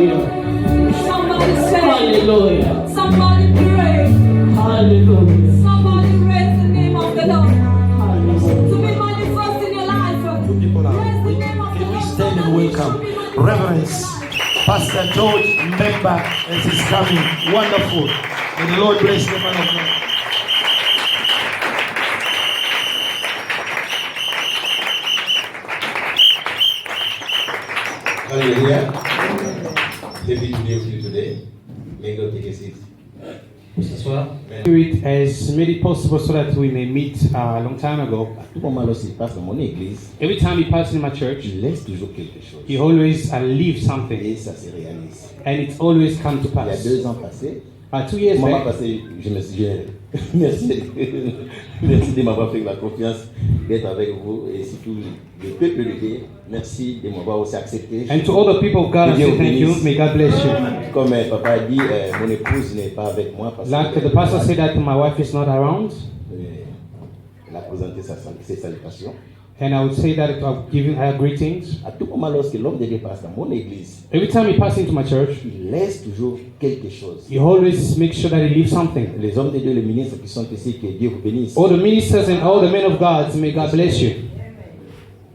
Somebody say, Hallelujah. somebody pray, Hallelujah. somebody raise the name of the Lord. Hallelujah. To be manifest in your life. Good people are. Raise the name of the Can we Lord. stand and welcome Reverence Pastor George Member as he's coming. Wonderful. May the Lord bless the man of God. Hallelujah. Happy to be with you today. May God take a seat. Do it as made it possible so that we may meet a long time ago. Tout moment lorsqu'il passe dans mon église, Every time he passes in my church, il laisse toujours quelque chose. he always leaves something, Et ça se réalise. and it's always come to Il y a pass. 2 ans passés, 2 years moment back, passé, je me suis dit, merci, merci de m'avoir fait la confiance d'être avec vous et surtout le peuple de Dieu. Merci de m'avoir aussi accepté. and to all the people of God, I say thank you. May God bless you. Comme papa a dit, mon épouse n'est pas avec moi parce Like que the pastor said that my wife is not around, elle a présenté ses salutations. and I would say that I've given her greetings. À tout moment, lorsque l'homme de Dieu passe dans mon église, Every time he passes into my church, il laisse toujours quelque chose. he always makes sure that he leaves something. Les hommes de Dieu, les ministres qui sont ici, que Dieu vous bénisse. All the ministers and all the men of God, may God bless you.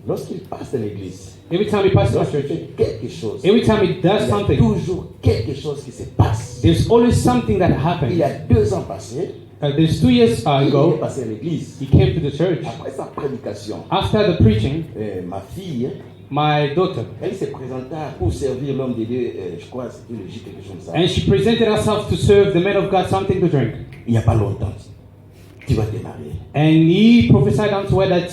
Lorsqu'il passe dans l'église, Every time he passes my lorsqu'il church, fait quelque chose, every time he il does y a something, toujours quelque chose qui se passe. there's always something that Il happens. y a 2 ans passés, There's 2 years il est ago, passé à l'église. he came to the church. Après sa prédication, After the preaching, ma fille, my daughter, elle se présenta pour servir l'homme de Dieu, je crois c'était le J, quelque chose comme ça. and she presented herself to serve the man of God something to drink. Il n'y a pas longtemps, tu vas te marier. And he prophesied unto her that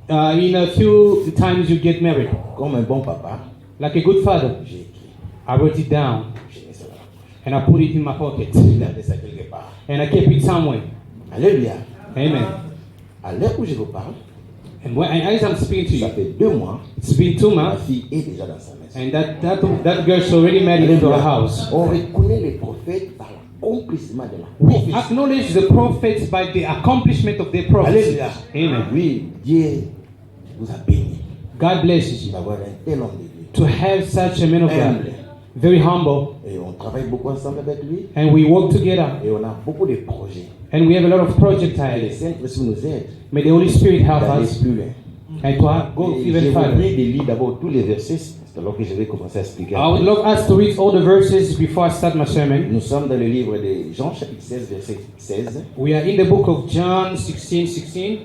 in a few times you get married. Comme un bon papa, Like a good father, j'ai écrit, I wrote it down j'ai mis ça là. and I put it in my pocket J'ai gardé ça quelque part. and I kept it somewhere. Alléluia. Amen. À l'heure où je vous parle, And as I'm speaking to ça you, fait 2 mois, it's been 2 ma months, fille est déjà dans sa maison. and that girl's already married into her house. On reconnaît les prophètes par l'accomplissement de la We prophétie. acknowledge the prophets by the accomplishment of their prophecies. Alléluia. Amen. Oui, Dieu vous a béni God blesses you d'avoir un tel homme de Dieu. to have such a man of God, very humble, Et on travaille beaucoup ensemble avec lui. and we work together, Et on a beaucoup de projets. and we have a lot of project Et le ideas. Saint-Esprit nous aide May the Holy Spirit help d'aller us plus loin. and to go Et je even vous further. prie de lire d'abord tous les versets, c'est alors que je vais commencer à expliquer. I would love us to read all the verses before I start my sermon. Nous sommes dans le livre de Jean chapitre 16, verset 16. We are in the book of John 16:16.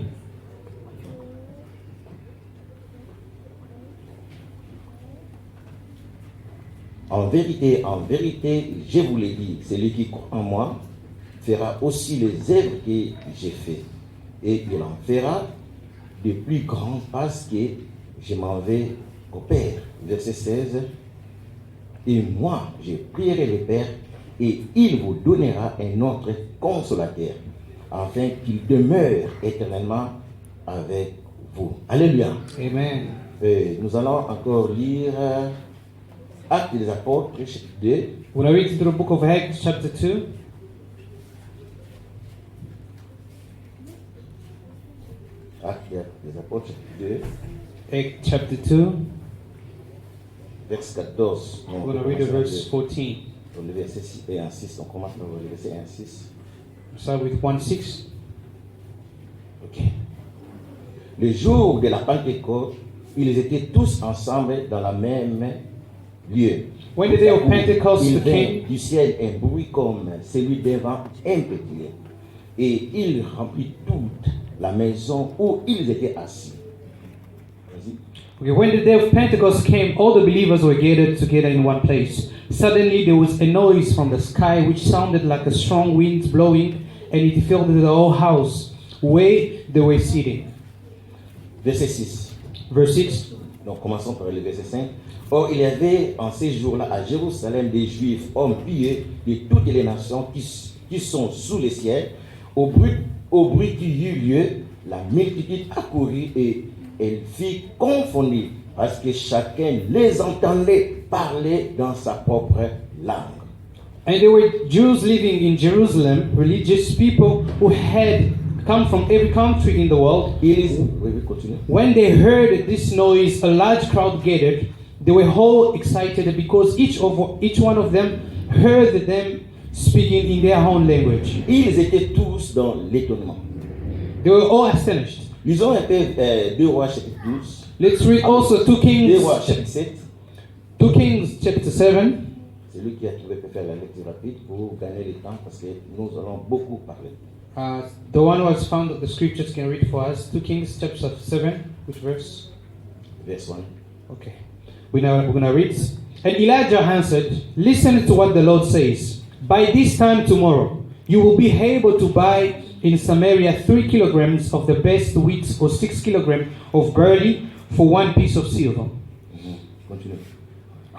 En vérité, je vous l'ai dit, celui qui croit en moi fera aussi les œuvres que j'ai fait. Et il en fera de plus grandes parce que je m'en vais au Père. Verset 16. Et moi, je prierai le Père et il vous donnera un autre consolateur afin qu'il demeure éternellement avec vous. Alléluia. Amen. Nous allons encore lire Actes des Apôtres, chapitre 2. When I read through the book of Acts, chapter 2, Actes des Apôtres, chapitre 2, Acts chapter 2, verset 14. I'm going to read the verse 14. Dans le verset 6 et 6, on commence par le verset 1 6. Start with 1:6. Ok. Le jour de la Pentecôte, ils étaient tous ensemble dans la même lieu. When the day of Pentecost Il vint came, du ciel un bruit comme celui d'un vent impétueux, et il remplit toute la maison où ils étaient assis. Vas-y. okay, when the day of Pentecost came, all the believers were gathered together in one place. Suddenly there was a noise from the sky which sounded like a strong wind blowing, and it filled the whole house where they were sitting. Verset 6. Verse 6. Donc commençons par le verset 5. Or, il y avait en ces jours-là à Jérusalem des Juifs, hommes pieux de toutes les nations qui sont sous les cieux. Au bruit qui eut lieu, la multitude accourut et elle fut confondue parce que chacun les entendait parler dans sa propre langue. And there were Jews living in Jerusalem, religious people who had come from every country in the world. Oui, continue. When they heard this noise, a large crowd gathered They were all excited because each one of them heard them speaking in their own language. Ils étaient tous dans l'étonnement. They were all astonished. Lisons un peu 2 Rois chapitre 12, Let's read also 2 2 Rois Kings, chapitre 7. 2 Kings chapter 7. C'est lui qui a trouvé peut faire la lecture rapide pour gagner le temps parce que nous allons beaucoup parler. The one who has found the scriptures can read for us. 2 Kings chapter 7. Which verse? Verse 1. Okay. We're going to read. And Elijah answered, listen to what the Lord says. By this time tomorrow, you will be able to buy in Samaria 3 kilograms of the best wheat or 6 kilograms of barley for 1 piece of silver. Continue.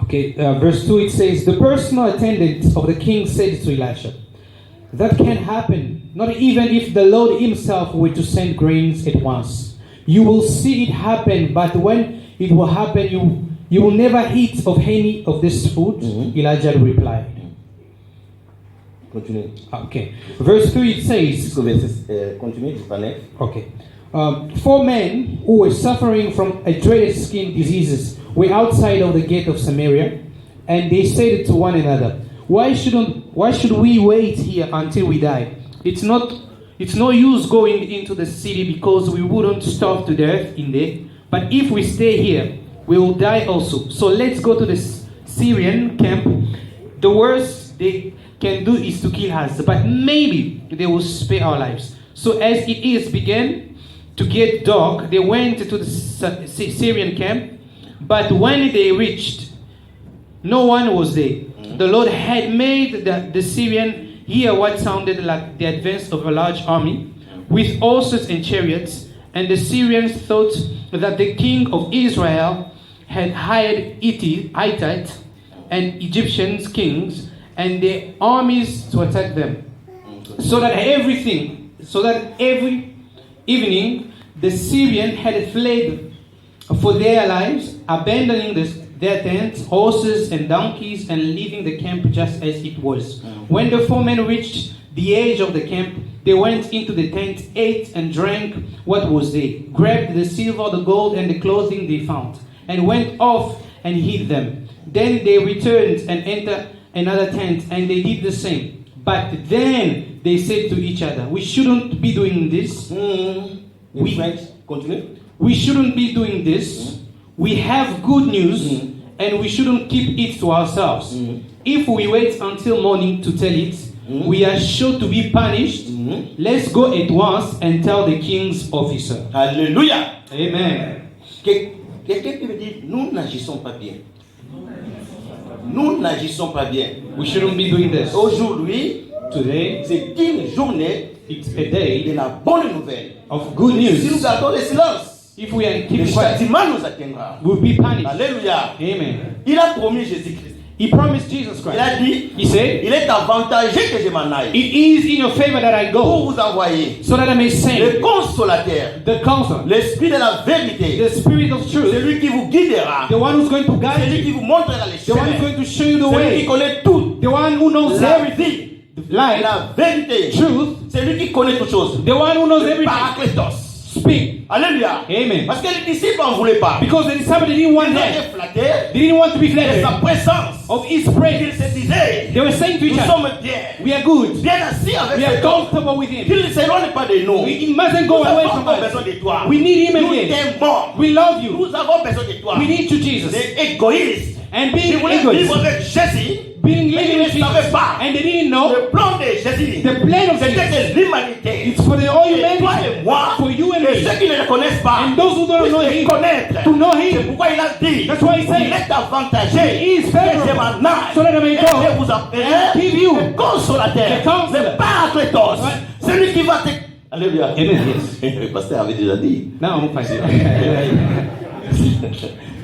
Okay, verse 2 it says, the personal attendant of the king said to Elisha, that can't happen, not even if the Lord himself were to send grains at once. You will see it happen, but when it will happen, you will never eat of any of this food. Elijah replied. Continue. Okay, verse 3 it says, Continue, jusqu'à 9. okay, 4 men who were suffering from a dreaded skin diseases were outside of the gate of Samaria, and they said to one another, why should we wait here until we die? It's no use going into the city because we wouldn't starve to death in there. But if we stay here, we will die also. So let's go to the Syrian camp. The worst they can do is to kill us, but maybe they will spare our lives. So as it is began to get dark, they went to the Syrian camp. But when they reached, no one was there. The Lord had made the Syrian hear what sounded like the advance of a large army with horses and chariots, and the Syrians thought that the king of Israel had hired Hittite and Egyptian kings and their armies to attack them. So that every evening the Syrian had fled for their lives, abandoning their tents, horses and donkeys, and leaving the camp just as it was. When the 4 men reached the edge of the camp, they went into the tent, ate and drank what was there, grabbed the silver, the gold, and the clothing they found, and went off and hid them. Then they returned and entered another tent, and they did the same. But then they said to each other, we shouldn't be doing this. We shouldn't be doing this. We have good news, and we shouldn't keep it to ourselves. If we wait until morning to tell it, we are sure to be punished. Let's go at once and tell the king's officer. Alléluia. Amen. Quelqu'un qui me dit, nous n'agissons pas bien. Nous n'agissons pas bien. We shouldn't be doing this. Aujourd'hui, Today, c'est une journée it's a day de la bonne nouvelle. of good Si nous news. gardons le silence, If we are le keeping quiet, châtiment nous atteindra. we'll be punished. Alléluia. Amen. Il a promis Jésus-Christ. He promised Jesus Il Christ. a dit, He said, il est avantagé que je m'en aille it is in your favor that I pour go, vous envoyer so that I may le send consolateur, the counselor, l'esprit de la vérité, the spirit of truth, celui qui vous guidera, the one who's going to guide celui you, qui vous montrera les the one who's chemins, going to show you the celui qui way, connaît tout, the one who knows la everything, vie, life, la vérité, truth, celui qui connaît toutes choses, the one who knows le everything. Paraclétos. Speak. Alléluia. Amen. Parce que les disciples n'en voulaient pas. Because the disciples didn't want Ils that. étaient flattés They didn't want to be de sa flattered présence. of his Ils praise. se disaient, They were saying to each nous other, sommes bien, we are good. bien assis avec We are cet homme. comfortable with him. Qu'il ne s'éloigne pas de nous. He mustn't go Nous away avons from encore besoin us. de toi. We need him Nous again. t'aimons. We love you. Nous avons besoin de toi. We need you, Jesus. C'est égoïste. And Ils being voulaient vivre egoist, avec Jésus. being Mais ils living ne with Jesus, savaient pas. and they didn't know Le plan de Jésus, the plan of c'était Jesus. de l'humanité. It's for the whole Et toi humanity, et moi, for you and et me, ceux qui ne le connaissent pas, and those who don't know puissent le him, connaître. to know C'est him. pourquoi il a dit, That's why he said, il est avantagé he is que favorable, je m'en aille. so that I may Et go je vous appelle give you le consolateur, the counselor. le paraclétos, Ouais. celui qui va te... Alléluia. Amen. Yes. Le pasteur avait déjà dit. Now I'm fine.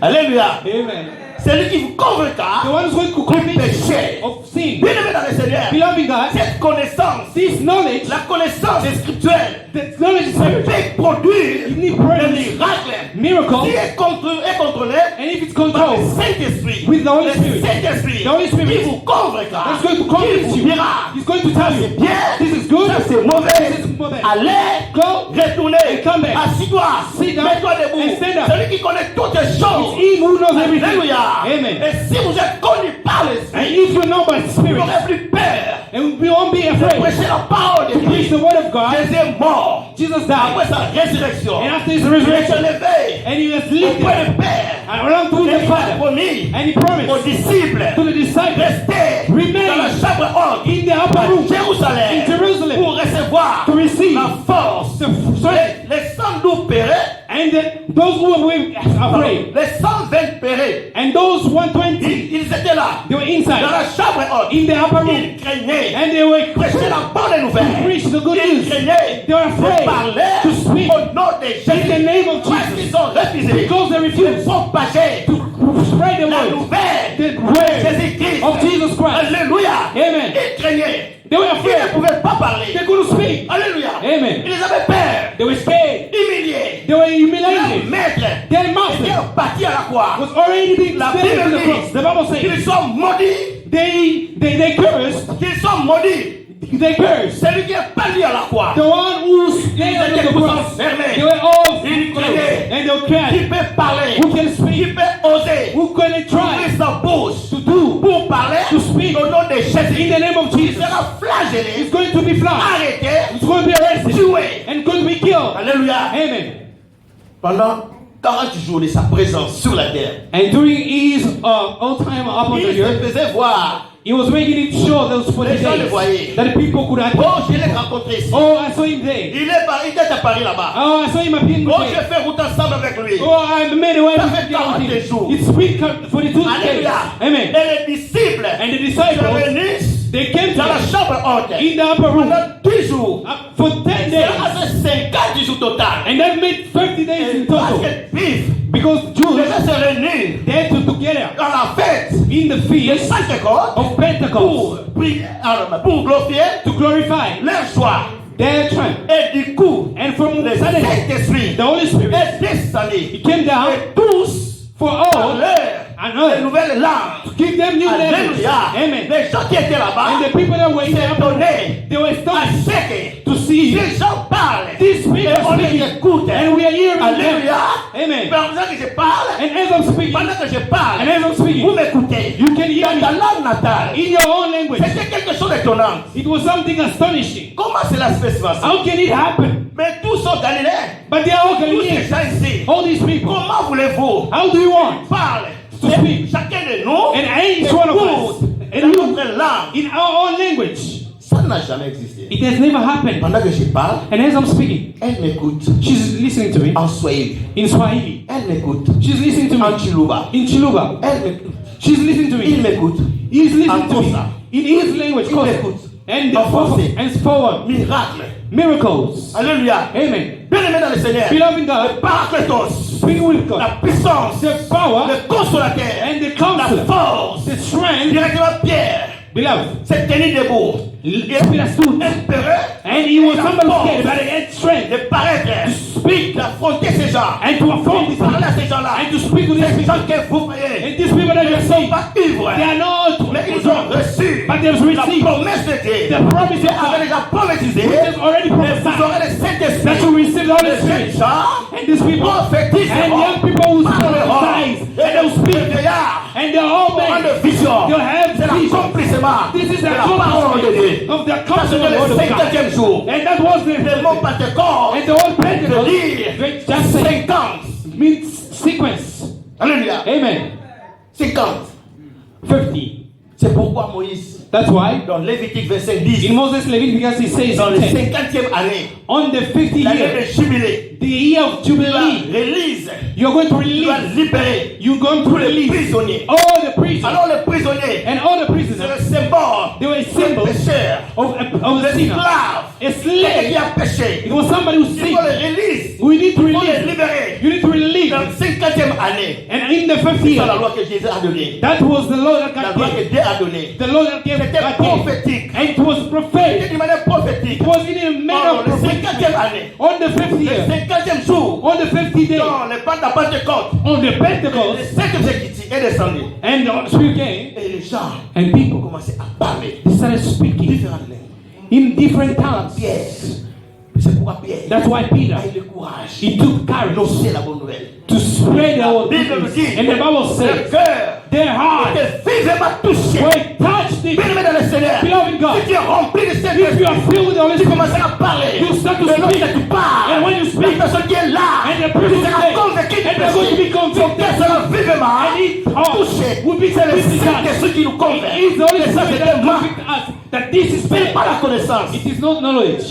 Alléluia. Amen. Celui qui vous convaincra The one who's going to convince péché. you of sin. Bien-aimé dans le Seigneur, Beloved God, cette connaissance, this knowledge, la connaissance spirituelle, the knowledge is peut spiritual. produire You need des prayer, miracles. miracle, Si est contrôlé and if it's par le controlled, Saint-Esprit, With the Holy le Spirit. Saint-Esprit, The Holy Spirit. qui vous convaincra, that's going to qui convince vous you. dira, He's going to tell c'est you, bien, this is good, ça c'est mauvais, for them. Allez, Go retournez, and come back. assis-toi, Sit down mets-toi debout. and stand up. Celui qui connaît toutes les choses. It's him who knows everything. Alléluia. Amen. Et si vous êtes conduit par And l'Esprit, if you know by the vous Spirit, n'aurez plus peur. and we won't be de afraid prêcher la parole de to preach Christ. the word of God. Jésus est mort. Jesus Après died, sa résurrection, and after his il est resurrection, élevé and he was auprès lifted du Père. around to Et the il a Father, promis and he aux promised disciples to the disciples, rester Remain dans la chambre haute in the upper à room Jérusalem in Jerusalem pour recevoir to receive la force. the strength. Les 112 pérés, And those who were afraid, les 120 pérés, and those 120, ils étaient là, they were dans inside, la chambre haute. in the upper room, Ils craignaient and they were prêcher la bonne nouvelle. preach the good Ils news. craignaient They were de afraid parler to speak au nom de in the Jésus. name of Parce Jesus qu'ils ont refusé because they de refused propager to spread the la word, nouvelle the de word Jésus-Christ. of Jesus Christ. Alléluia. Amen. Ils craignaient. They were Ils ne afraid. pouvaient pas parler. They couldn't speak. Alléluia. Amen. Ils avaient peur. They were scared. Humiliés. They were Leur humiliated. maître Their était master parti à la croix. was already being La nailed to Bible the cross. dit The Bible says qu'ils sont maudits. they cursed. Qu'ils sont maudits. They cursed. Celui qui est pendu à la croix. The one who's nailed to the cross. They were all Ils closed. criaient. And they were Qui crying. peut parler? Who can speak? Qui peut oser? Who can Ouvrir try sa bouche to do pour parler to speak au nom de in Jésus. the name of Il Jesus? sera flagellé, It's going to be flogged. arrêté, It's going to be arrested tué. and going to be killed. Alléluia. Amen. Pendant 40 jours de sa présence sur la terre, And during his all time upon il the se earth, faisait voir. he was making it sure those 40 Les gens le days voyaient. that the people could Oh, attend. je l'ai rencontré ici. Oh, I saw him there. Il est à Paris là-bas. Oh, I saw him appearing Oh, there. j'ai fait route ensemble avec lui. Oh, I made a way Ça with fait 40 him. jours. It's been 42 days. Alléluia. Amen. Et les disciples And the sont disciples, venus they came dans la together chambre haute in the upper room pendant 10 jours. for 10 days. Ça fait 50 jours total. And that made 30 days in Parce total. que bif, Because les Jews, gens se réunissent they had to together dans la fête in the de feast Pentecôte of Pentecost pour glorifier to glorify leur joie. their triumph. Et du coup, And from le suddenly, Saint-Esprit the Holy Spirit, est descendu. He came down Et tous for all parlèrent and les earth nouvelles langues. to give them new language. Alléluia. Amen. Les gens qui étaient là-bas And the people that were in the upper room, s'étonnaient they were à astonished ce que to see ces gens parlent. these people Et on les speaking. écoute. And we are hearing them. Alléluia. Amen. Pendant que je parle, And as I'm speaking, pendant que je parle, and as I'm vous speaking, m'écoutez. you can hear Dans ta me langue natale, in your own language. c'était quelque chose d'étonnant. It was something astonishing. Comment cela se fait ça? How can it happen? Mais tous sont galiléens. But they are all Tous ces Galileans. gens ici. All these people. Comment voulez-vous How do you want parler? to speak? Chacun de nous And each one of us, écoute and dans you, notre langue. in our own language. Ça n'a jamais existé. It has never happened. Pendant que je parle, And as I'm speaking, elle m'écoute she's listening to me en Swahili. in Swahili. Elle m'écoute She's listening to en me Chiluba. in Chiluba. Elle m'écoute. She's listening to Il me. m'écoute. He's listening to me Kosa. in his language. Il Kosa. m'écoute. And En français. forward. Miracle. Miracles. Alléluia. Amen. Bien-aimé dans le Seigneur. Beloved God, Paracletos. speak with God. La puissance. The power Le consolateur. and the La counselor, force. the strength, Directement Pierre. beloved. S'est tenu debout. Il est Spirit stood, espéreux. and he was La somebody force scared, but he had strength de paraître. speak D'affronter ces gens. and to affront De these parler people à ces gens-là. and to speak to these Ces people. gens que vous voyez. And these people that Ils you ne see, sont pas ivres. they are not Mais ils ont reçu but they've la received promesse de Dieu. the promise of Dieu avait God. déjà prophétisé. It has already Et vous prophesied aurez le that Saint-Esprit. you receive the Holy Les jeunes Spirit. gens And these people prophétiseront. and young people who parleront. prophesy Et and they'll les speak vieillards and they're all auront men. de vision. They'll have C'est vision. l'accomplissement This is de the la parole de Dieu. accomplishment of the Ça, counsel c'était of the le word of God. 50e jour. And that was Le mot the Pentecôte and the whole Pentecost veut dire just say 50. means sequence. Alléluia. Amen. 50. 50. C'est pourquoi Moïse, That's why dans Lévitique 25, dit, in Moses Leviticus he says dans le 10, 50e année, on the 50th l'année year, de jubilé, the year of tu dois Jubilee, release, you're going to tu dois release, libérer you're going to tous les release prisonniers. all the prisoners Alors les prisonniers, and all the c'est prisoners. le symbole They were des symbols pécheurs, of the sinner. l'esclave, A quelqu'un qui slave. a péché. It was somebody who Il sinned. faut les release, We need to il faut les release. libérer. You need to release. Dans la 50e année, And in the 50th c'est ça la year, loi que Jésus a donnée. that was the law that La God loi gave. que Dieu a donnée. The law that gave C'était God gave. prophétique. And it was C'était prophetic. d'une manière prophétique. It was in a manner Dans of le prophecy. 50e année, On the 50th le year, 50e jour, on the 50th day, dans le pas de la Pentecôte, on the le Pentecost, Saint-Exécutif est descendu. and the Spirit came, Et les gens and ont people commencé à parler they started speaking différentes langues. in different tongues. Pierre, C'est pourquoi Pierre That's why Peter, a eu le courage he took courage d'annoncer la bonne nouvelle. to spread our La Bible nous dit, and the Bible le says, cœur their heart était vivement touché. were touched. Bien-aimé dans le Seigneur, Beloved God, si tu es rempli de if you Saint-Esprit, are filled with the Holy tu Spirit, commences à parler. you start to Mais speak. lorsque tu parles, And when you la speak, personne qui est là, and the tu person seras there, convaincu and they're going to be de son convicted, cœur sera vivement and his heart touché. will be C'est le convicted. Saint-Esprit qui nous convainc. It is the Holy Et ça, Spirit c'est that tellement. convicts us that this is Ce n'est pas faith. la connaissance. It is not knowledge.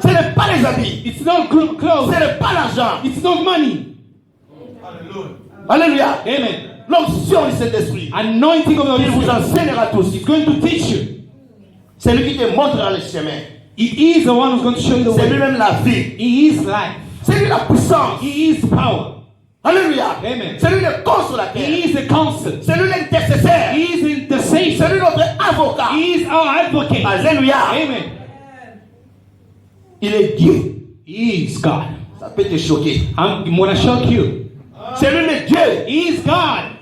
Ce n'est pas les habits. It's not Ce clothes. n'est pas l'argent. It's not money. Alléluia. Amen. L'onction du Saint-Esprit. Anointing of the Holy Il vous Spirit enseignera tous. is going to teach you. C'est lui qui te montrera le chemin. It is the one who's going to show you the C'est way. lui-même la vie. He is life. C'est lui la puissance. He is power. Alléluia. Amen. C'est lui le consolateur. He is the counsel. C'est lui l'intercesseur. He is intercessor. C'est lui notre avocat. He is our advocate. Alléluia. Amen. Il est Dieu. He is God. Ça peut te choquer. I'm going to shock you. C'est lui le Dieu. He is God.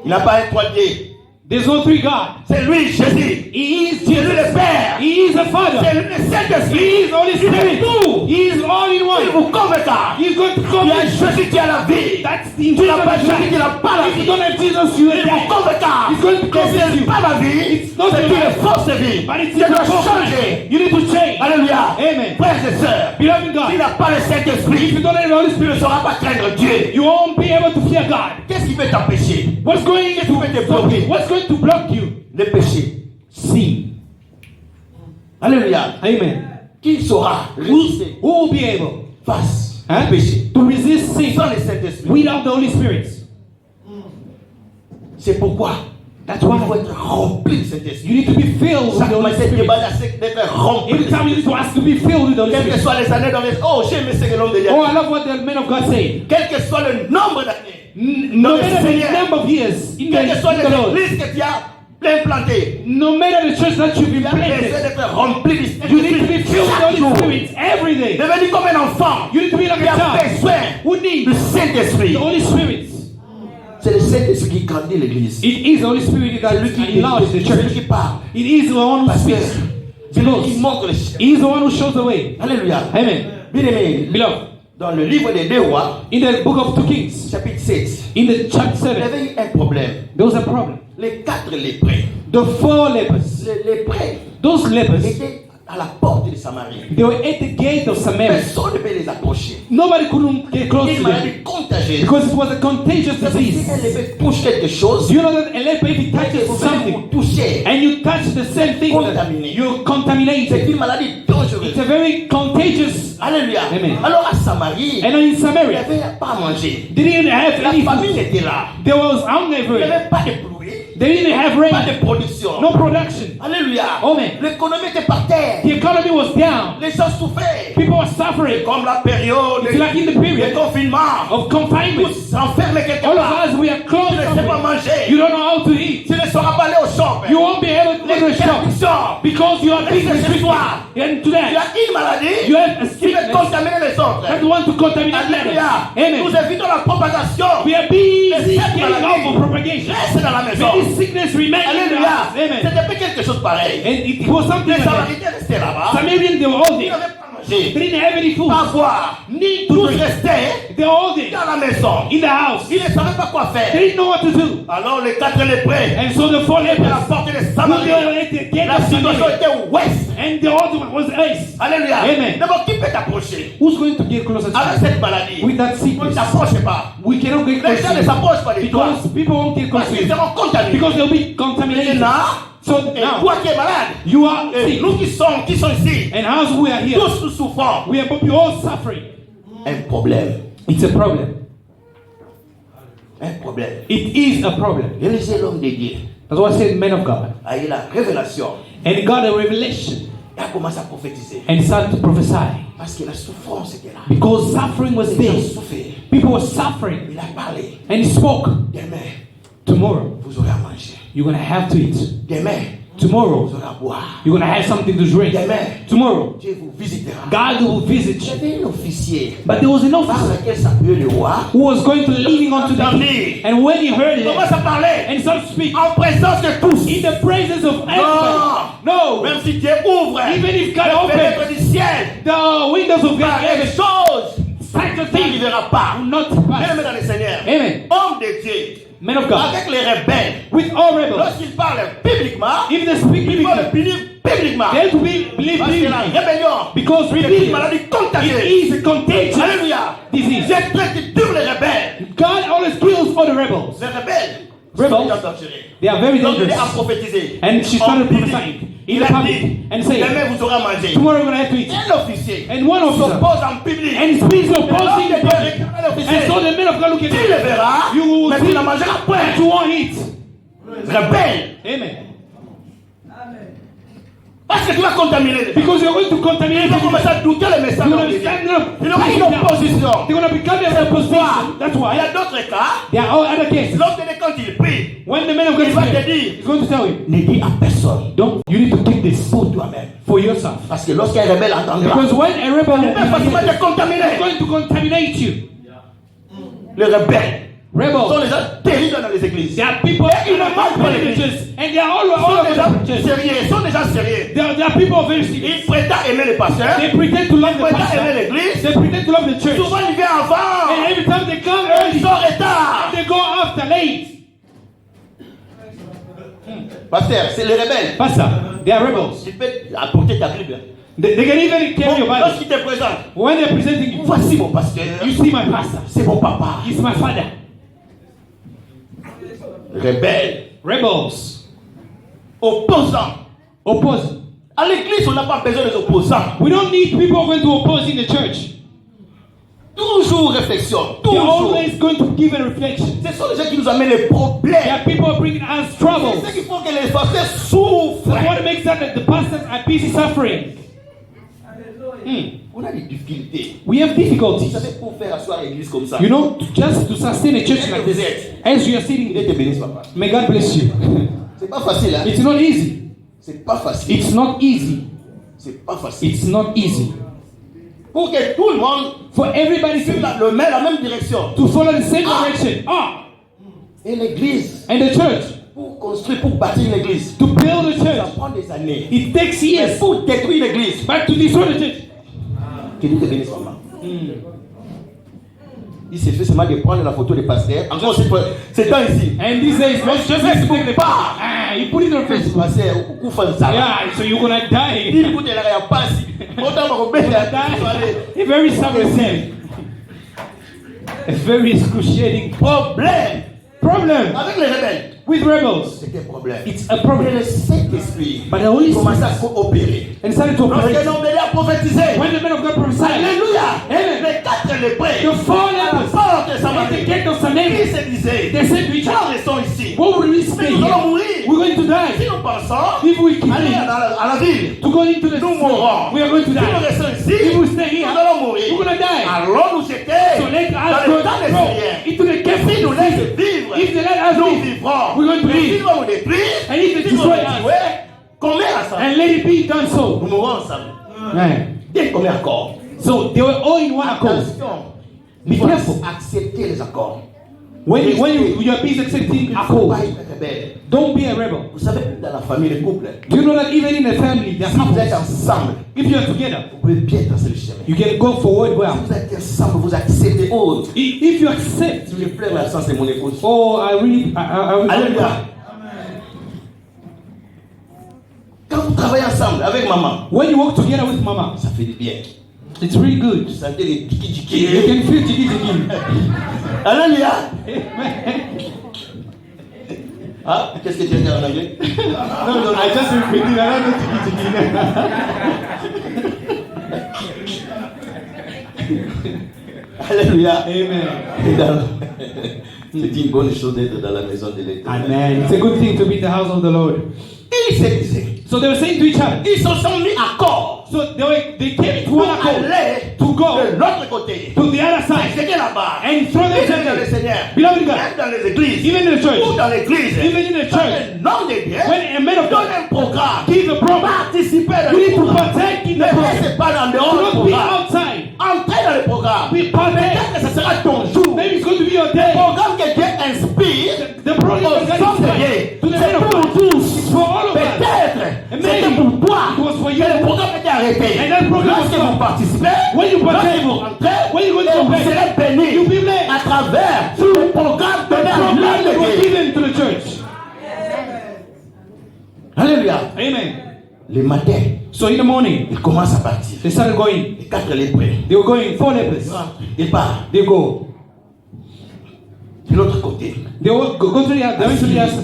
Il n'a pas un 3D. There's no three God. C'est lui Jésus. He is C'est lui Jesus. le Père. He is the Father. C'est lui le Saint-Esprit. He is Holy Il est Spirit. tout. He is all in Il one. vous convaincra. He's going to Il come. y a Jésus qui a la vie. That's the Tu n'as pas Jésus qui Jesus. n'a pas la If you vie. don't have Jesus, you Il are vous dead. convaincra. He's going to Que convince ce n'est you. pas la vie. It's not C'est the une life. force de vie. But it's Tu the dois power. changer. You need to change. Alléluia. Amen. Frères et sœurs, Beloved s'il God, n'a pas le if Saint-Esprit, you don't have the Holy tu ne Spirit, sauras pas craindre Dieu. you won't be able to fear God. Qu'est-ce qui peut t'empêcher? What's going Qu'est-ce qui peut te to stop bloquer? you? What's going to block you? Le péché. Sin. Alléluia. Amen. Qui saura résister Who will be able face au péché to resist sin sans le Saint-Esprit? without the Holy Spirit? C'est pourquoi That's il why faut être rempli de Saint-Esprit. you need to be filled with Chaque the Holy matin, Spirit. débat d'être rempli. Every time you need to ask to be filled with the Holy Quelles que Spirit. soient les années dans les... Oh, j'ai aimé ce que l'homme de Dieu. Oh, I love what the man of God said. Quel que soit le nombre d'années, No Dans le matter Seigneur. the number of years in quelles que soient the Lord, les églises que tu as implantées, no matter the church that you've tu as besoin implanted, d'être rempli du you need to be Saint-Esprit filled with the chaque jour. Holy Spirit every day. Devenir comme un enfant You need to be like qui a a child besoin who du needs Saint-Esprit. the Holy Spirit. C'est le Saint-Esprit qui grandit l'église. It is the Holy Spirit that C'est lui qui enlarges the c'est lui church. qui parle. It is the one who Parce que speaks. c'est lui qui Because montre le chemin. he is the one who shows the way. Alléluia. Amen. Bien-aimé, Beloved, dans le livre des 2 rois, in the book of 2 Kings, chapitre 7, in the chapter il y 7, avait eu un problème. there was a problem. Les 4 lépreux, The 4 lepers, les lépreux those lepers, étaient à la porte de Samarie. they were at the gate of Samaria. Personne ne peut les approcher. Nobody couldn't get close Une to them maladie contagieuse. because it was a contagious C'est-à-dire, si disease. un lépreux touche quelque chose, Do you know that a leper, if he vous touches vous something touchez. and you touch the same thing, Contaminé. you're C'est contaminated. une maladie dangereuse. It's a very contagious. Alléluia. Amen. Alors à Samarie, And in il n'y Samaria, avait pas à manger. they didn't have La any famine food. était là. There was hunger Il n'y everywhere. avait pas de pluie, They didn't have pas rain, de production. no production. Alléluia. Amen. L'économie était par terre. The economy was down. Les gens souffraient. People were suffering. Comme la période It's like in the de period confinement. of confinement. Vous s'enfermez quelque All part. of us, we are Tu closed ne sais pas somewhere. manger. You don't know how to eat. Tu ne sauras pas aller au shop. You won't be able to go to the shop shop. because you are big Laisse chez toi. and to Tu that as une maladie you have a qui peut sickness contaminer les autres. that want to contaminate Alléluia. others. Nous Amen. évitons la propagation. We are busy Mais cette getting out for propagation. reste dans la maison. May this sickness remain in the Alléluia. house. Amen. C'était pas quelque chose pareil. And it was something Les like that. Samaritains restaient là-bas. Samarians, they were all Ils there. n'avaient pas They mangé. didn't have any food. Pas boire. Need to Tous drink. restaient They were all there dans la maison. in the house. Ils ne savaient pas quoi They faire. didn't know what to do. Alors les 4 lépreux And so the 4 étaient à la lepers, porte de who they Samarie. were at the gate La of situation Samaria, était ouest. and the other one was ice. Alléluia. Amen. D'abord, qui peut t'approcher Who's going to get closer to avec you cette maladie? with that On ne sickness? t'approche pas. We cannot get Les close gens to ne you s'approchent pas de toi. because people won't get close Parce to qu'ils you seront contaminés. because they'll be Et contaminated. là, So et now toi qui es malade, you are et sick, nous qui sommes ici, and as we are here, tous nous souffrons. we are all suffering. Un problème. It's a problem. Un problème. It is a problem. Élisée, l'homme de Dieu, That's why I said, man of God, a eu la révélation. and he got a revelation Il a commencé à prophétiser. and started to prophesy Parce que la souffrance était là. because suffering was Les gens there. souffraient. People were suffering, Il a parlé. and he spoke. Demain, Tomorrow vous aurez à manger. you're gonna have to eat. Demain, Tomorrow, vous aurez à boire. you're going to have something to drink. Demain, Tomorrow, Dieu vous visitera. God will visit Il y you. avait un officier But there was an par officer lequel s'appuyait le roi. who was going to leaning onto the king. And when he heard Il it, commence à parler and started to speak en présence de tous. in the presence of everybody. No, Même si Dieu ouvre even if God les opens fenêtres du ciel, the windows of par God, les choses such a qui thing n'arrivera pas. will not Même pass. dans le Seigneur. Amen. Homme de Dieu, Men of God, avec les rebelles, with all rebels, lorsqu'ils parlent bibliquement, if they speak il faut le biblically, bénir bibliquement. they have to be believe Parce que la biblically. rébellion, Because c'est une rebellion, maladie it contagieuse. is a contagious Alléluia. disease. Dieu traite qui tue les rebelles. God always kills all the rebels. Les rebelles Rebels, sont déjà dangereux. they are very Donc il a dangerous. prophétisé. And she En started public. prophesying in Il the a public dit, and saying, demain vous aurez à manger. tomorrow we're going to have to eat. Un officier And one officer, s'oppose en public. and speaks L'homme opposing de the Dieu public. regarde And l'officier. so the men of God look at Tu le verras, you will mais tu see, ne mangeras but point. you won't eat. Rebelle. Amen. Parce que tu vas contaminer. Because you're going to contaminate Ils vont people. commencer à douter les messages. You're de going to Dieu. stand up. Il y aura une opposition. They're going to become their opposition. That's Il y why a d'autres cas. there are all other cases. L'homme de Dieu, quand il prie, When the man of God il is va te there, dire, he's going to tell you, ne dis à personne. don't, you need to keep this Pour toi-même. for yourself. Parce que lorsqu'un rebelle entendra, Because when a rebel il peut facilement is te contaminer. going to contaminate you. Les rebelles sont Rebels. les gens terribles dans les églises. There are people in the multiple churches, and they are all Sont over des the gens churches. sérieux. Sont des gens sérieux. There are people very serious. Ils prétendent aimer les pasteurs. They pretend to love Ils the prétendent aimer pastor. l'église. They pretend to love the church. Souvent, il vient avant. And every time they come Ils early, sont en retard. they go after late. Pasteur, c'est les rebelles. Pastor, they are rebels. Tu peux apporter ta Bible. They can even carry your Bible. Lorsqu'ils te présentent, When they're presenting you, voici mon pasteur. you see my pastor. C'est mon papa. He's my father. Rebelle. Rebels. Opposant. Oppose. À l'église, on n'a pas besoin des opposants. We don't need people going to oppose in the church. Toujours réflexion. They're Toujours. always going to give a reflection. Ce sont les gens qui nous amènent les There problèmes. are people bringing us C'est troubles. ce qui font que les pasteurs souffrent. That's what makes that the pastors are busy suffering. On a des difficultés. We have Vous difficulties. savez, pour faire asseoir l'église comme ça. You know, just to sustain a church like this, as you are sitting Dieu there, te bénisse, papa. may God bless you. C'est pas facile, hein? It's not easy. C'est pas facile. It's not easy. C'est pas facile. It's not easy. Pour que tout le monde For everybody suive to, la même direction. to follow the same direction. Et l'église, And the church, pour construire, pour bâtir une église, to build a ça church, prend des années. it takes Mais years. pour détruire l'église, But to destroy the church, que Dieu te bénisse, maman. Il s'est fait seulement de prendre la photo des pasteurs. Encore c'est temps ici. and these days, let's just Facebook take the pas. you put it on Facebook. Pasteur, où fait ça? Yeah, so you're gonna die. Il écoute la réa pas si. Autant va rebelle la A very sad thing. A very excruciating problème problem avec les rebelles. with rebels. C'était un problème. It's a Mais problem. le Saint-Esprit But the Holy commence Spirit à coopérer. and started to operate. Lorsqu'un homme de Dieu a prophétisé, When the man of God prophesied, alléluia, Amen. les 4 lépreux, the four à la lepers porte de at the Samarie, gate of ils Samaria, se disaient, they said to each quand other, restons ici, what will we mais stay nous allons here? mourir. We're going to Si die. nous pensons If we keep aller it, à la ville, to go into the nous mourrons. we are going to Si nous die. restons ici, If we stay here, nous allons mourir. we're going to die. Allons nous jeter So let dans us le temps des go Syriens. into the cave. Si nous laissons vivre, If they let us nous live, vivrons. we're going to Mais live. s'ils vont nous détruire, And if they s'ils vont nous destroy us, tuer, combien ensemble? and let it be done so. Nous mourrons ensemble. Right. Dès combien accords? So they were all in one accord. Attention. Be Il faut careful. accepter les accords. When you are busy accepting Il ne faut accord, pas être rebelle. don't be a rebel. Vous savez, dans la famille, les couples, Do you know that even in a family, there are si vous êtes couples, ensemble, if you are together, vous pouvez bien tracer le chemin. you can go forward Si well. vous êtes ensemble, vous acceptez. Oh, If you accept, je pleure l'absence de mon épouse. oh, I really, Alléluia. Quand vous travaillez ensemble avec maman, when you work together with mama, ça fait du bien. it's really good. Vous sentez les You tiki-tiki. can feel jiggy jiggy. Alléluia. Ah, qu'est-ce que tu as dit en anglais? No, I just repeated. I don't know jiggy jiggy. Alléluia. Amen. C'est une bonne chose d'être dans la maison de l'Éternel. Amen. It's a good thing to be in the house of the Lord. Ils se disaient, So they were saying to each other. ils se sont mis à corps So they came to pour one accord aller to go de l'autre côté. to the other side C'était là-bas. and throw Même dans le themselves. Seigneur, Beloved God, même dans les églises, even in the ou church, dans l'église, even in the quand church, un homme de Dieu when a man of donne God un programme, for you. Mais le programme était arrêté. And that program was Lorsque vous stopped. participez, When you lorsque partake, vous rentrez, when you go to et vous pray, serez bénis you'll be blessed. à travers le programme The donné à program that was l'église. given to the church. Alléluia. Amen. Le matin, So in the morning, il commence à partir. they started going. Les 4 lépreux. They were going 4 lepers. Il part They go. de l'autre côté. They will go to the other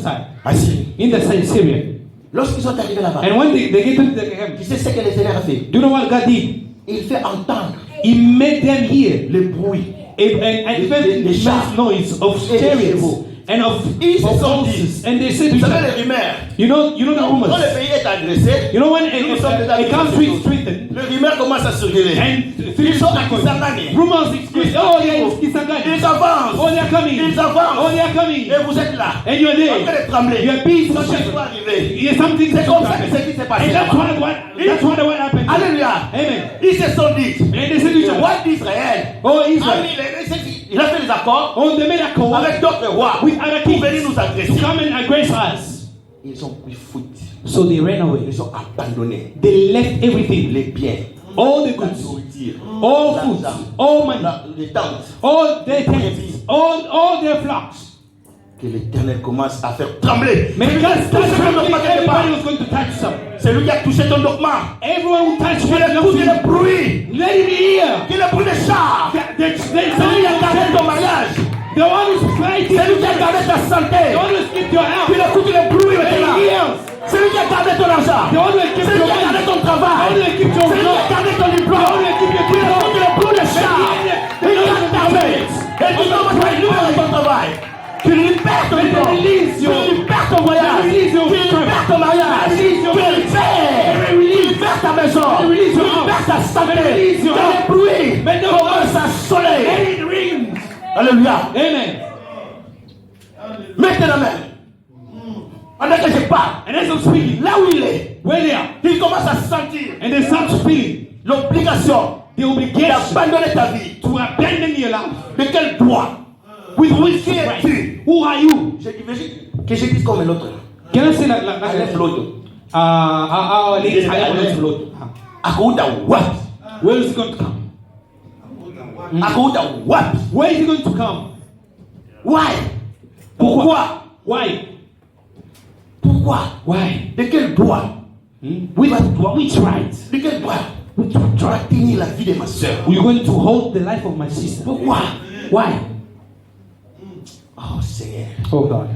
side. Assis. In the side Syria. Lorsqu'ils sont arrivés là-bas, And when they get to the camp, tu sais ce que le Seigneur a fait? do you know what God did? Il fait entendre He made them hear le bruit. and felt the the shout. noise of Et les chariots chevaux. and of Ils se sont horses. dit, And they said to vous each savez other, les rumeurs. you know the Quand rumors. le pays est agressé, You know when nous sommes déjà a country is agressés. strengthened Les rumeurs commencent à circuler. and Ils sont à Kisangani. rumors increase. Oh yeah, it's Kisangani. Ils avancent. Oh, they are coming. Ils avancent. Oh, they are coming. Et vous êtes là. And you're En train there. de trembler. You are peace. Quelque chose va arriver. Yeah, something C'est comme ça que happened. ce qui s'est passé. And that's là-bas. what happened. Alléluia. Amen. Ils se sont dit, And they said to each le other, roi d'Israël, oh ah, Israel, il a fait des accords on the miracle avec d'autres rois with other pour kings venir nous to agresser. come and aggress us. Ils ont pris foot. So they ran away. Ils ont abandonné They left everything, les biens, all the la goods, nourriture, all food, all money, les tentes. all their tents, all their flocks. Que l'Éternel commence à faire trembler. May God start Touche ton trembling. document quelque part. Everybody was going to touch some. C'est lui qui a touché ton document. Everyone who touched Qu'il him, écoute le bruit. let him hear. Qu'il le bruit des chars. C'est lui qui a gardé ton mariage. The one who's fighting, C'est lui qui a gardé ta the santé. one who's kept your Qu'il health, écoute le bruit let maintenant. him hear. C'est lui qui a gardé ton argent. The one who kept C'est lui your qui a gardé money, ton the travail. one who kept your C'est lui qui a job, gardé ton the diplôme. one who kept your Qu'il diploma. écoute le bruit des chars. Il l'a fermé. Et tu dois libérer ton travail. Tu libères ton diplôme. Tu libères ton voyage. Tu libères ton mariage. Tu libères ta maison. Tu libères ta santé. Que le bruit commence à sonner. And it rings. Alléluia. Amen. Mettez la main. Pendant que je parle, And as I'm speaking, là où il est, where they are, il commence à sentir and they start feeling l'obligation the obligation d'abandonner ta vie. to abandon your life. De quel droit? With which Qui right? es-tu? Who are you? Que je dise comme l'autre. Can I say like Enlève l'autre. ladies, Enlève l'autre. Akuta what? where is he going to come? Akuta what? Where is he going to come? Why? Pourquoi? Why? Pourquoi? Why? De quel droit? Which right? De quel droit? Tu vas tenir la vie de ma soeur. We're going to hold the life of my sister. Pourquoi? Why? Oh Seigneur. Oh God.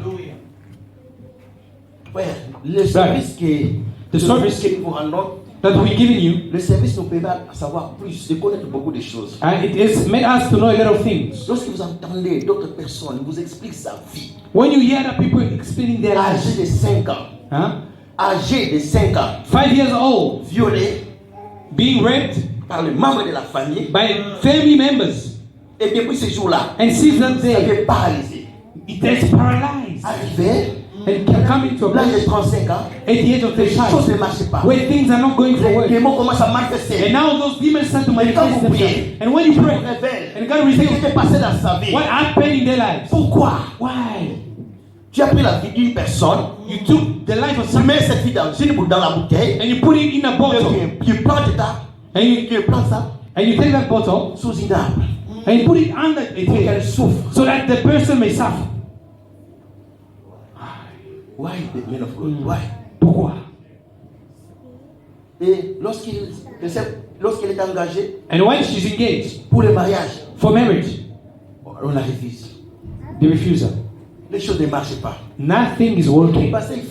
Frère, le service The service que nous vous rendons, that we're giving you, le service nous permet à savoir plus, de connaître beaucoup de choses. it has made us to know a lot of things. Lorsque vous entendez d'autres personnes vous expliquent sa vie, When you hear other people explaining their lives, âgé de 5 ans, âgé de 5 ans, 5 years old, violé being raped par les membres de la famille, by family members, et depuis ce jour-là, and since that ça day, fait paralysé. it is paralyzed Arrivé, and can come into a l'âge place de 35 ans, at the age of les choses 35 ne marchent pas. where things are not going Les forward. démons commencent à manifester. And now those demons start to manifest quand vous priez, themselves. And when you Dieu pray, vous révèle and God ce qui reveals s'est passé dans sa vie. what happened in their lives. Pourquoi? Why? Tu as pris la vie d'une personne, You took the life of tu someone mets cette vie dans la bouteille, and you put it in a bottle, tu plantes ça, and you take that bottle sous une arbre and you put it under a pour tree qu'elle souffre. so that the person may suffer. Why the man of God? Why? Pourquoi? Et lorsqu'il est engagé And when she's engaged pour le mariage, for marriage, on la refuse. they refuse her. Les choses ne marchent pas. Nothing is working. Parce qu'il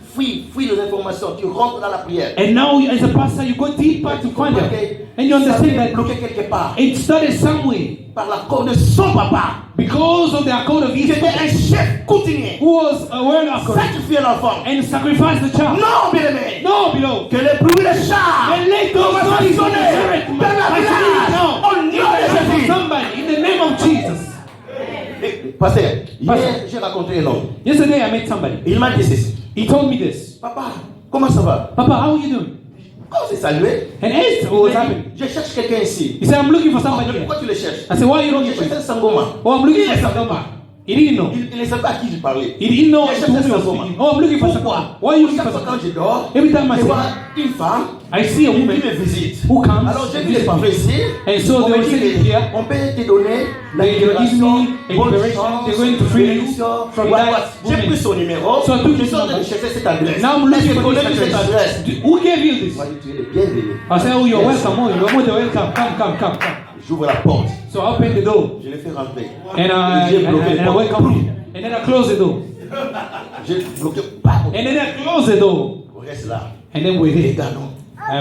fuit les informations. Tu rentres dans la prière. And now, as a pastor, you go deeper to find out, and you Ça understand s'est that bloqué quelque part it started somewhere par l'accord de son papa, because of the accord of qui his était un chef coutumier, who was a word accord sacrifier l'enfant. and sacrificed the child. Non, bien aimé. No, below. Que le bruit des chars And let those commence à bodies sonner dans la village. Au nom de Jésus. somebody in the name of Jesus. Pasteur, hier j'ai rencontré un homme. Yesterday I met somebody. Il m'a dit ceci. He told me this. Papa, comment ça va? Papa, how are you doing? Quand c'est salué, And asked what was happening. je cherche quelqu'un ici. He said, I'm looking for somebody here. Pourquoi tu le cherches? I said, why are you Je looking for cherche him? un sangoma. Oh, I'm looking Qui for est somebody. sangoma? He didn't know. Il ne savait pas à qui il parlait. He didn't know Il to cherchait whom he was sa femme. speaking. Oh, I'm looking for Pourquoi? someone. Why are you looking Chaque for fois quand someone? je dors, Every time I je say, vois une femme I see a woman qui me visite. who comes. Alors j'ai vu les prophéties. And so On they me were dit sitting here. on peut te donner la They will give libération, me a bonne liberation. chance, They're going to free you bénédiction. from Voilà. that J'ai woman. pris son numéro. So I took Je his suis en train de number. chercher cette adresse. Now I'm Est-ce looking que for tu this connais cette adresse? address. Who gave you this? Moi, tu es le bienvenu. I said, oh, you're Yes. welcome. Oh, you're more than welcome. Come. J'ouvre la porte. So I opened the door. Je l'ai fait rentrer. And J'ai bloqué I la porte. welcome him. And then I closed the door. J'ai bloqué. Bam. And then I closed the door. On reste là. And then we're there. Regardons.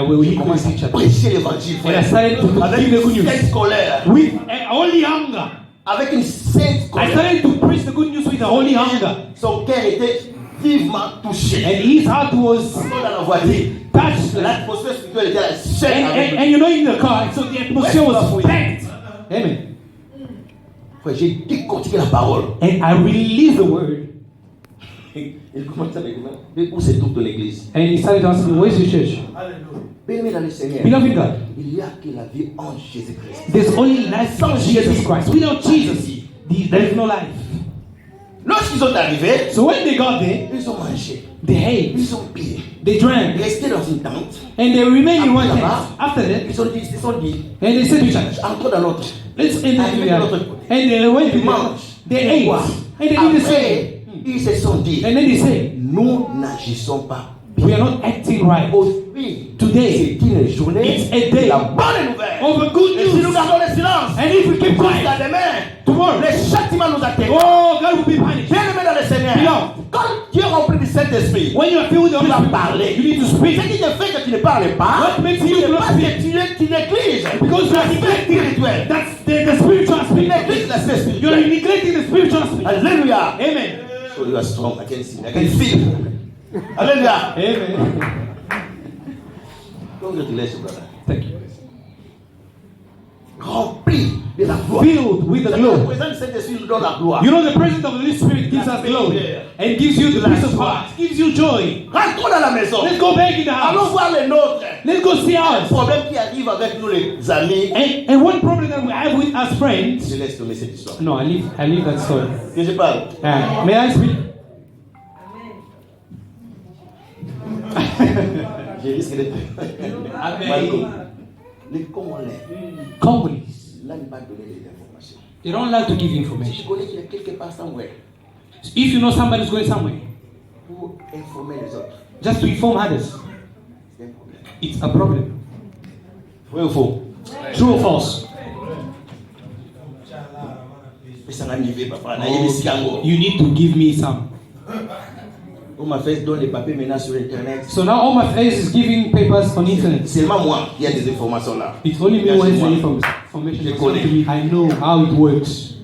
We J'ai commencé commenced each à other. prêcher l'évangile, And I frère. started to Avec give the good une news. sainte colère. With a holy hunger. Avec une sainte I colère. started to preach the good news with a holy hunger. Son cœur était vivement touché. And his heart was Dans la voiture. touched. L'atmosphère spirituelle était la seule avec lui. And you know, in the car, so the atmosphere was packed. Amen. Frère, j'ai décortiqué la parole. And I released the word. Il commence à me demander, mais où c'est toute l'église? And he started asking, where's your church? Bien-aimé dans le Seigneur, Beloved God, il n'y a que la vie en Jésus-Christ. there's only life in Jesus Christ. Without Jesus, there is no life. Lorsqu'ils sont arrivés, So when they got there, ils ont mangé, they ate, ils ont pillé, they drank, restés dans une tente. and they remained in one Après tent. là-bas, After that, ils sont dit, and they said to each other, entre dans l'autre. let's end it Arrivé de l'autre together. côté. And they went Ils together. mangent, They ils ate. boivent. And they did the same. Après, ils se sont dit, And then they said, nous n'agissons pas. we are not acting right. Aujourd'hui, Today, c'est une journée it's a day de la bonne nouvelle. of a good Et si nous news. gardons le silence, And if we keep quiet, jusqu'à demain, tomorrow, le châtiment nous attend. oh, God will be punished. Bien-aimé dans le Seigneur, Beloved. quand tu es rempli du Saint-Esprit, When you are filled with the tu Holy vas Spirit, parler. you need to Ce speak. qui te fait que tu ne parles pas, What makes you c'est not parce speak? que tu négliges. Because you are l'aspect spirituel. That's the spiritual Tu aspect. négliges l'aspect You are spirituel. neglecting the spiritual aspect. Alléluia. Amen. So you are strong. I can see. I can feel. Alléluia. Amen. Congratulations, brother. Thank you. Rempli de la gloire. Filled with the La glory. présence du Saint-Esprit nous donne la gloire. You know, the presence of the Holy Spirit gives us glory and gives you the peace of heart, gives you joy. Rentrons dans la maison. Let's go back in the Allons house. voir les nôtres. Let's go see Un ours. problème qui arrive avec nous, les amis. And one problem that we have with us friends. Je laisse tomber cette histoire. No, I leave that story. Que je parle. May I speak? Je risque d'être. Amen. Les Congolais, Congolese, là, ne pas donner des informations. they don't like to give Je information. connais qu'il est quelque part somewhere If you know somebody's going somewhere, pour informer les autres. just to inform others, C'est un problème. it's a problem. Vrai ou faux? True or false? Et ça n'a arrivé, papa. Na yebi sikango. You need to give me some. On m'a fait donner les papiers maintenant sur Internet. So now all my face is giving papers on internet. C'est seulement moi qui a des informations là. It's only me who has the information. Je It's connais. to me. I know how it works.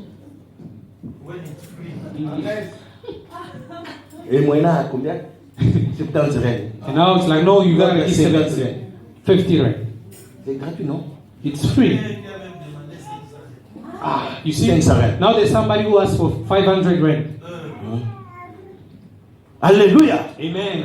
Et moi, là, combien? 70 règles. And now it's like, no, you gotta give 50 70 rand. 50 rand. C'est gratuit, non? It's free. You see, 500 rand. now there's somebody who asks for 500 rand. Alléluia. Amen.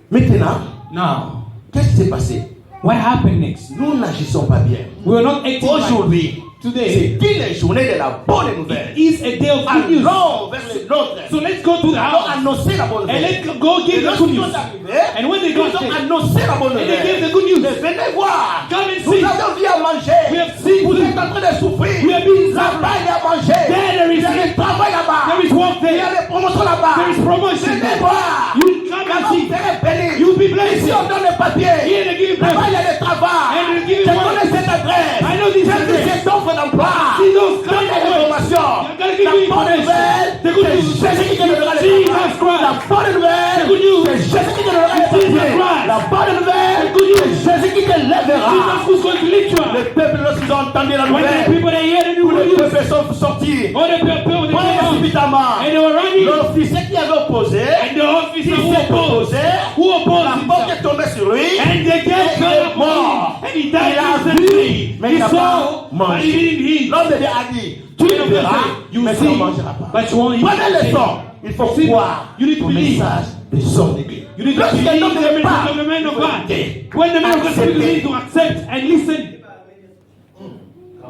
Maintenant, Now, qu'est-ce qui s'est passé? what happened next? Nous n'agissons pas bien. We are not acting right. Aujourd'hui, Today c'est une journée de la bonne nouvelle. is a day of good news. Allons vers les nôtres. So let's go to the Allons house annoncer la bonne and nouvelle. let's go give Et the lorsqu'ils good news. sont arrivés, And when they ils got ont there, annoncé la bonne and they gave nouvelle. the good news. Mais venez voir. Come and Nous see. avons vu à manger. We have seen Vous food. êtes en train de souffrir. We have been Là-bas, il y a à manger. There Il is y a du travail là-bas. There is work Il y a there. des promotions là-bas. There is promotion Venez there. voir. You come and Là-bas, see. vous serez bénis. You'll be blessed. Ici, on donne les papiers. Here they give you Là-bas, il y blessing. a des travaux. And they give you Je work. connais cette adresse. I know this J'ai vu address. cette offre d'emploi. See those Donne kind of des words. informations. You gotta give La me bonne information. nouvelle, The good c'est news. Jésus qui te donnera les Jesus papiers. Christ. La bonne nouvelle, The good news. c'est Jésus qui te donnera les Jesus papiers. Christ. La bonne nouvelle, The good news. c'est Jésus qui te lèvera. Jesus who's going to lift you Le up. peuple, lorsqu'ils ont entendu la When the nouvelle, people they hear the new tous les news, peuples sont sortis. all the people they Ouais, came out, subitement. and they were running, L'officier qui avait opposé, and the officer qui who s'est opposed, opposé, who opposed la porte himself, est tombée sur lui. and the Et gate il fell est upon him, mort. and he Il died a instantly. vu, mais He il n'a saw, pas but he mangé. didn't eat. L'homme de Dieu a dit, tu King of God verras, said, you mais tu see, ne mangeras pas. but you won't eat. Prenez le son. Il faut See, croire you need to au believe. message des hommes d'église. You need to Lorsqu'un believe homme the ne veut message pas, of the man of il faut God. écouter. When the man of God speaks, you Accepter. need to accept and listen.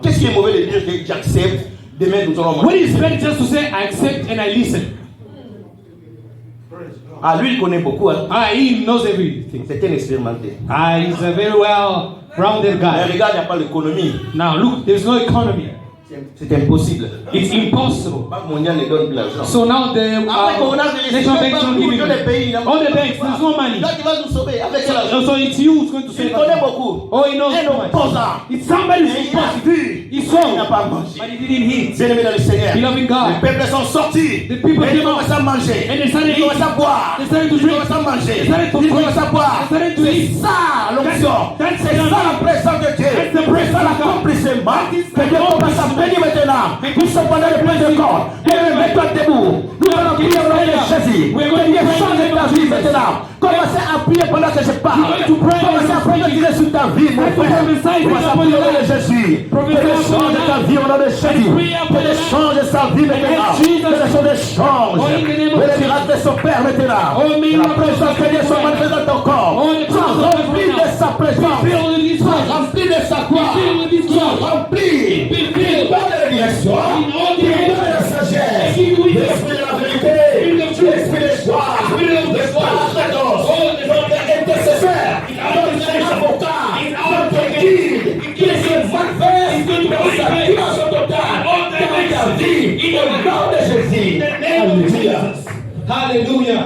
Qu'est-ce qui est mauvais de dire que j'accepte demain nous allons When manger. he's ready just to say, I accept and I listen. Ah, lui, il connaît beaucoup. Hein. Ah, he knows everything. C'est un expérimenté. Ah, he's a very well-rounded Mais guy. regarde, il n'y a pas l'économie. Now look, there's no economy. C'est impossible. It's impossible. La Banque mondiale ne donne plus l'argent. So now the Après qu'on a national banks don't give tous les pays, it. All the banks, there's no money. Là, tu vas nous sauver avec quel argent? So it's you who's going to Il save connaît us. beaucoup. Oh, he knows Un too much. opposant. It's somebody Mais who's il a supposed vu. He Il saw, n'a pas mangé. but he didn't eat. Bien-aimé dans le Seigneur. Beloved God. Les peuples sont sortis. The people Et ils came out. commencent à manger. And they started Ils commencent à eating. boire. They started to Ils drink. commencent à manger. They started to Ils drink. commencent à boire. They started to C'est eat. ça l'onction. That's C'est the ça la présence de Dieu. That's the C'est presence ça of God. l'accomplissement. That is Que Dieu commence à bénir maintenant. Nous sommes pendant le plein de corps. Mets-toi debout. Nous allons prier au nom de Jésus. Que Dieu change ta vie maintenant. Commencez à prier pendant que je parle. Commencez à prophétiser sur ta vie, mon frère. Commencez à prier au nom de Jésus. Que Dieu change ta vie au nom de Jésus. Que Dieu change sa vie maintenant. Que les choses changent. Que les miracles s'opèrent maintenant. Que la présence de Dieu soit manifestée dans ton corps. Sois rempli de sa présence. Sois rempli de sa gloire. Sois rempli. Par la direction. Par la sagesse. L'esprit de la vérité. L'esprit de foi. L'esprit de notre intercesseur. Notre avocat. Notre guide. Qui se va faire dans sa dimension totale. Dans ta vie. Au nom de Jésus. Alléluia. Hallelujah.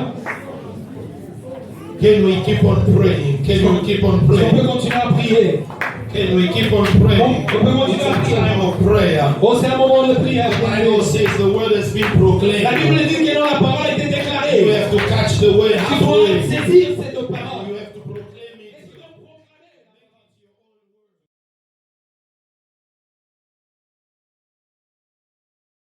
Can we keep on praying? Can we keep on On peut praying? continuer à prier. Can we keep on praying? It's a time of prayer. Oh, c'est un moment de prière. The Bible says the word has been proclaimed. La Bible dit que dans la parole a été You déclarée. have to catch the word Tu dois halfway. saisir cette